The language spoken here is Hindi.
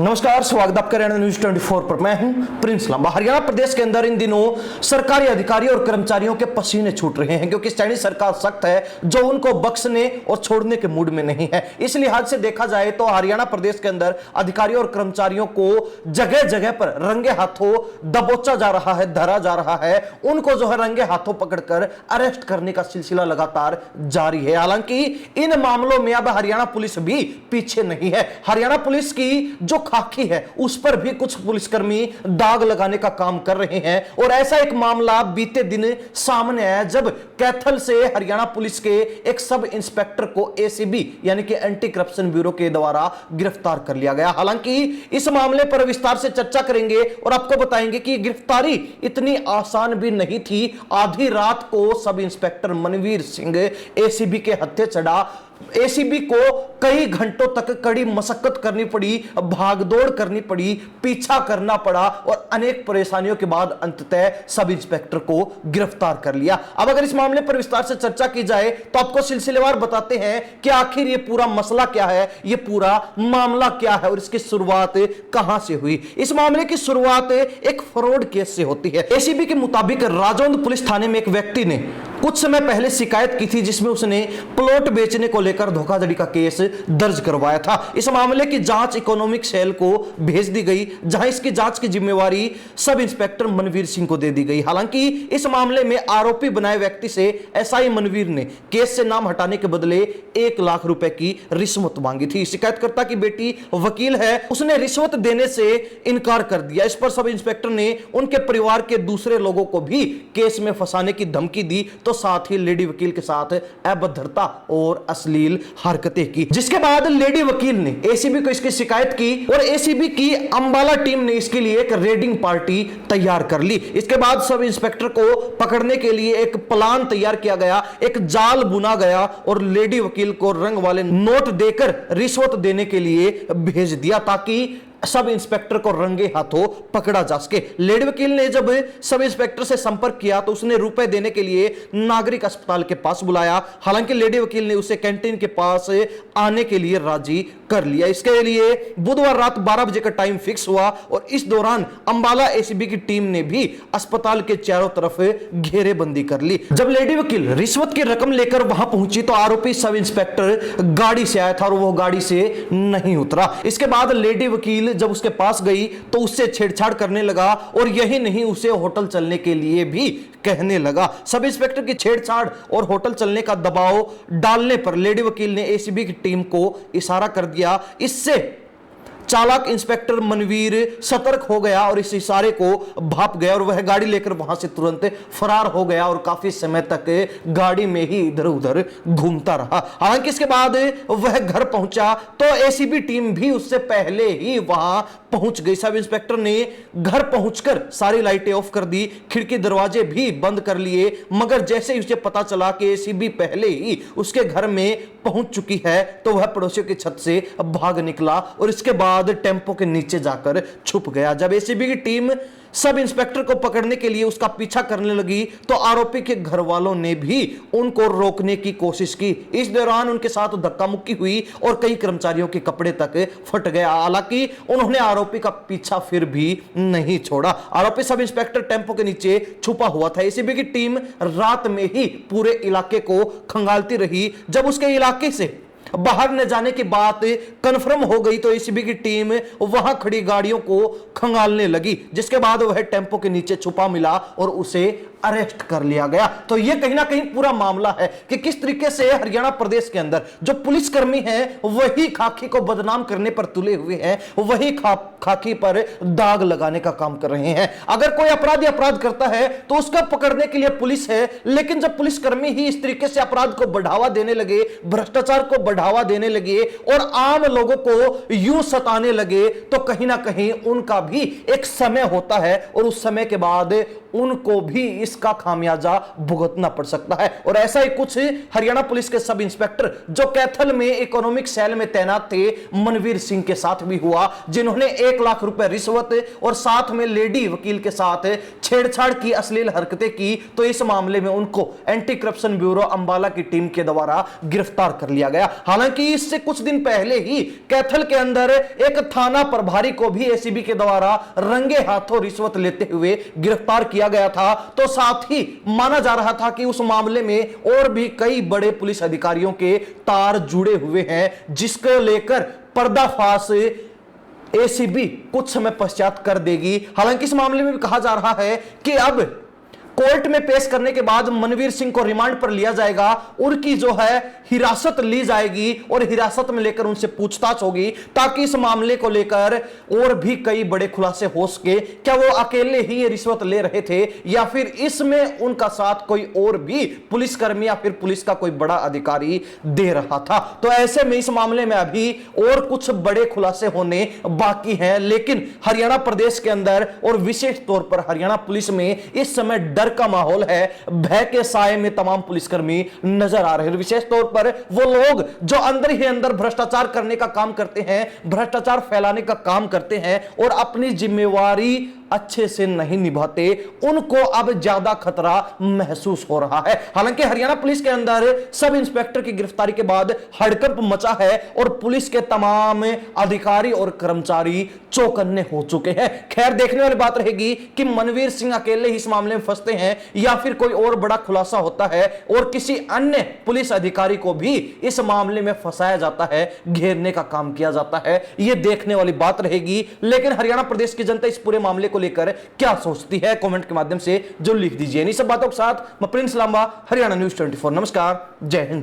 नमस्कार, स्वागत आपका हरियाणा न्यूज 24 पर। मैं हूं प्रिंस लांबा। हरियाणा प्रदेश के अंदर इन दिनों सरकारी अधिकारियों और कर्मचारियों के पसीने छूट रहे हैं क्योंकि स्थानीय सरकार सख्त है जो उनको बख्शने और छोड़ने के मूड में नहीं है। इस लिहाज से देखा जाए तो हरियाणा प्रदेश के अंदर अधिकारियों और कर्मचारियों को जगह जगह पर रंगे हाथों दबोचा जा रहा है, धरा जा रहा है। उनको जो है रंगे हाथों पकड़कर अरेस्ट करने का सिलसिला लगातार जारी है। हालांकि इन मामलों में अब हरियाणा पुलिस भी पीछे नहीं है। हरियाणा पुलिस की जो खाकी है उस पर भी कुछ पुलिसकर्मी दाग लगाने का काम कर रहे हैं और ऐसा एक मामला बीते दिन सामने आया जब कैथल से हरियाणा पुलिस के एक सब इंस्पेक्टर को एसीबी यानी कि एंटी करप्शन ब्यूरो के द्वारा गिरफ्तार कर लिया गया। हालांकि इस मामले पर विस्तार से चर्चा करेंगे और आपको बताएंगे कि गिरफ्तारी इतनी आसान भी नहीं थी। आधी रात को sub inspector Manveer Singh ACB के हत्थे चढ़ा। एसीबी को कई घंटों तक कड़ी मशक्कत करनी पड़ी, भागदौड़ करनी पड़ी, पीछा करना पड़ा और अनेक परेशानियों के बाद अंततः सब इंस्पेक्टर को गिरफ्तार कर लिया। अब अगर इस मामले पर विस्तार से चर्चा की जाए तो आपको सिलसिलेवार बताते हैं कि आखिर ये पूरा मसला क्या है, ये पूरा मामला क्या है और इसकी शुरुआत कहां से हुई। इस मामले की शुरुआत एक फ्रॉड केस से होती है। एसीबी के मुताबिक राजौंद पुलिस थाने में एक व्यक्ति ने कुछ समय पहले शिकायत की थी जिसमें उसने प्लॉट बेचने को लेकर धोखाधड़ी का केस दर्ज करवाया था। इस मामले की जांच इकोनॉमिक सेल को भेज दी गई जहां इसकी जांच की जिम्मेवारी सब इंस्पेक्टर मनवीर सिंह को दे दी गई। हालांकि इस मामले में आरोपी बनाए व्यक्ति से एसआई मनवीर ने केस से नाम हटाने के बदले 1 लाख रुपए की रिश्वत मांगी थी। शिकायतकर्ता की बेटी वकील है, उसने रिश्वत देने से इनकार कर दिया। इस पर सब इंस्पेक्टर ने उनके परिवार के दूसरे लोगों को भी केस में फंसाने की धमकी दी तो साथ ही लेडी वकील के साथ अभद्रता और अश्लील हरकतें की। जिसके बाद लेडी वकील ने एसीबी को इसकी शिकायत की और एसीबी की अंबाला टीम ने इसके लिए एक रेडिंग पार्टी तैयार कर ली। इसके बाद सब इंस्पेक्टर को पकड़ने के लिए एक प्लान तैयार किया गया, एक जाल बुना गया और लेडी वकील को रंग वाले नोट देकर रिश्वत देने के लिए भेज दिया ताकि सब इंस्पेक्टर को रंगे हाथों पकड़ा जा सके। लेडी वकील ने जब सब इंस्पेक्टर से संपर्क किया तो उसने रुपए देने के लिए नागरिक अस्पताल के पास बुलाया। हालांकि लेडी वकील ने उसे कैंटीन के पास आने के लिए राजी कर लिया। इसके लिए बुधवार रात 12 बजे का टाइम फिक्स हुआ और इस दौरान अंबाला एसीबी की टीम ने भी अस्पताल के चारों तरफ घेरेबंदी कर ली। जब लेडी वकील रिश्वत की रकम लेकर वहां पहुंची तो आरोपी सब इंस्पेक्टर गाड़ी से आया था और वो गाड़ी से नहीं उतरा। इसके बाद लेडी वकील जब उसके पास गई तो उससे छेड़छाड़ करने लगा और यही नहीं, उसे होटल चलने के लिए भी कहने लगा। सब इंस्पेक्टर की छेड़छाड़ और होटल चलने का दबाव डालने पर लेडी वकील ने एसीबी की टीम को इशारा कर दिया। इससे चालाक इंस्पेक्टर मनवीर सतर्क हो गया और इस इशारे को भाप गया और वह गाड़ी लेकर वहां से तुरंत फरार हो गया और काफी समय तक गाड़ी में ही इधर उधर घूमता रहा। हालांकि इसके बाद वह घर पहुंचा तो एसीबी टीम भी उससे पहले ही वहां पहुंच गई। सब इंस्पेक्टर ने घर पहुंचकर सारी लाइटें ऑफ कर दी, खिड़की दरवाजे भी बंद कर लिए, मगर जैसे ही उसे पता चला कि एसीबी पहले ही उसके घर में पहुंच चुकी है तो वह पड़ोसियों की छत से भाग निकला और इसके बाद टेंपो के नीचे जाकर छुप गया। जब एसीबी की टीम सब इंस्पेक्टर को पकड़ने के लिए उसका पीछा करने लगी तो आरोपी के घर वालों ने भी उनको रोकने की कोशिश की। इस दौरान उनके साथ धक्का मुक्की हुई और कई कर्मचारियों के कपड़े तक फट गया। हालांकि उन्होंने आरोपी का पीछा फिर भी नहीं छोड़ा। आरोपी सब इंस्पेक्टर टेंपो के नीचे छुपा हुआ था। एसीबी की टीम रात में ही पूरे इलाके को खंगालती रही। जब उसके इलाके से बाहर न जाने की बात कंफर्म हो गई तो एसीबी की टीम वहां खड़ी गाड़ियों को खंगालने लगी, जिसके बाद वह टेंपो के नीचे छुपा मिला और उसे अरेस्ट कर लिया गया। तो यह कहीं ना कहीं पूरा मामला है कि किस तरीके से हरियाणा प्रदेश के अंदर जो पुलिसकर्मी हैं वही खाकी को बदनाम करने पर तुले हुए हैं, वही खाकी पर दाग लगाने का काम कर रहे हैं। अगर कोई अपराधी अपराध करता है तो उसका पकड़ने के लिए पुलिस है, लेकिन जब पुलिसकर्मी ही इस तरीके से अपराध को बढ़ावा देने लगे, भ्रष्टाचार को बढ़ावा देने लगे और आम लोगों को यूं सताने लगे तो कहीं ना कहीं उनका भी एक समय होता है और उस समय के बाद उनको भी इस इसका खामियाजा भुगतना पड़ सकता है। और ऐसा ही कुछ हरियाणा पुलिस के सब इंस्पेक्टर जो कैथल में इकोनॉमिक सेल में तैनात थे मनवीर सिंह के साथ भी हुआ, जिन्होंने 1 लाख रुपए रिश्वत और साथ में लेडी वकील के साथ छेड़छाड़ की, अश्लील हरकतें की। तो इस मामले में उनको एंटी करप्शन ब्यूरो अंबाला की टीम के द्वारा गिरफ्तार कर लिया गया। हालांकि इससे कुछ दिन पहले ही कैथल के अंदर एक थाना प्रभारी को भी एसीबी के द्वारा रंगे हाथों रिश्वत लेते हुए गिरफ्तार किया गया था। तो साथ ही माना जा रहा था कि उस मामले में और भी कई बड़े पुलिस अधिकारियों के तार जुड़े हुए हैं, जिसको लेकर पर्दाफाश एसीबी कुछ समय पश्चात कर देगी। हालांकि इस मामले में भी कहा जा रहा है कि अब कोर्ट में पेश करने के बाद मनवीर सिंह को रिमांड पर लिया जाएगा, उनकी जो है हिरासत ली जाएगी और हिरासत में लेकर उनसे पूछताछ होगी, ताकि इस मामले को लेकर और भी कई बड़े खुलासे हो सके। क्या वो अकेले ही ये रिश्वत ले रहे थे या फिर इसमें उनका साथ कोई और भी पुलिसकर्मी या फिर पुलिस का कोई बड़ा अधिकारी दे रहा था। तो ऐसे में इस मामले में अभी और कुछ बड़े खुलासे होने बाकी हैं। लेकिन हरियाणा प्रदेश के अंदर और विशेष तौर पर हरियाणा पुलिस में इस समय डर का माहौल है, भय के साए में तमाम पुलिसकर्मी नजर आ रहे हैं। विशेष तौर पर वो लोग जो अंदर ही अंदर भ्रष्टाचार करने का काम करते हैं, भ्रष्टाचार फैलाने का काम करते हैं और अपनी जिम्मेवारी अच्छे से नहीं निभाते, उनको अब ज्यादा खतरा महसूस हो रहा है। हालांकि हरियाणा पुलिस के अंदर सब इंस्पेक्टर की गिरफ्तारी के बाद हड़कंप मचा है और पुलिस के तमाम अधिकारी और कर्मचारी चौकन्ने हो चुके हैं। खैर, देखने वाली बात रहेगी कि मनवीर सिंह अकेले ही इस मामले में फंसते हैं या फिर कोई और बड़ा खुलासा होता है और किसी अन्य पुलिस अधिकारी को भी इस मामले में फंसाया जाता है, घेरने का काम किया जाता है। यह देखने वाली बात रहेगी। लेकिन हरियाणा प्रदेश की जनता इस पूरे मामले को लेकर क्या सोचती है, कमेंट के माध्यम से जो लिख दीजिए। इन सब बातों के साथ मैं प्रिंस लांबा, हरियाणा न्यूज़ 24। नमस्कार, जय हिंद।